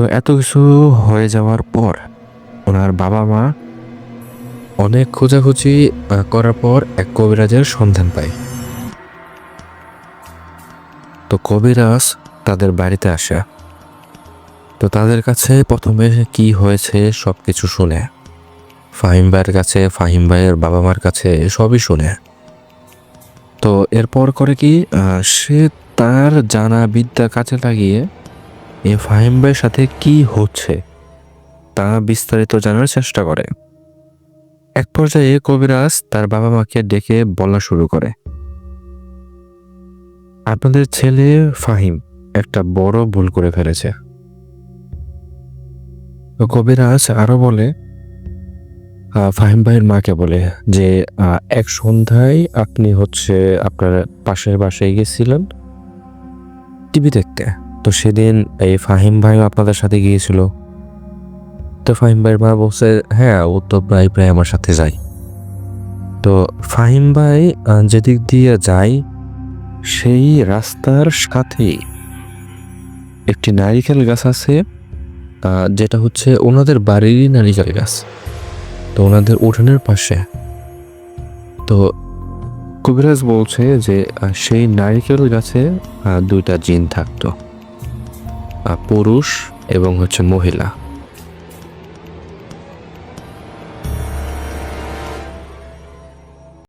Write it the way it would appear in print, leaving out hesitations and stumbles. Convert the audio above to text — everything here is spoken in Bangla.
তো এত কিছু হয়ে যাওয়ার পর ওনার বাবা মা অনেক খোঁজাখুঁজি করার পর এক কবিরাজের সন্ধান পায়। তো কবিরাজ তাদের বাড়িতে আসে। তো তাদের কাছে প্রথমে কি হয়েছে সবকিছু শুনে, ফাহিম ভাইয়ের কাছে, ফাহিম ভাইয়ের বাবা মার কাছে সবই শুনে। তো এরপর করে কি সে তার জানা বিদ্যা কাজে লাগিয়ে এই ফাহিম ভাইয়ের সাথে কি হচ্ছে তা বিস্তারিত জানার চেষ্টা করে। এক পর্যায়ে কবিরাজ তার বাবা মাকে ডেকে বলা শুরু করে, আপনাদের ছেলে ফাহিম একটা বড় ভুল করে ফেলেছে। তো কবিরাজ আরো বলে, ফাহিম ভাইয়ের মাকে বলে যে এক সন্ধ্যায় আপনি আপনার পাশের বাসায় গেছিলেন টিভি দেখতে। তো সেদিন এই ফাহিম ভাইও আপনাদের সাথে গিয়েছিল। তো ফাহিম ভাইয়ের মা বলছে, হ্যাঁ ও তো প্রায় প্রায় আমার সাথে যায়। তো ফাহিম ভাই যেদিক দিয়ে যায় সেই রাস্তার সাথেই একটি নারিকেল গাছ আছে, যেটা ওনাদের বাড়িরই নারিকেল গাছ, তো ওনাদের উঠানের পাশে। তো কবিরাজ বলছে যে সেই নারিকেল গাছে দুইটা জিন থাকতো, পুরুষ এবং মহিলা।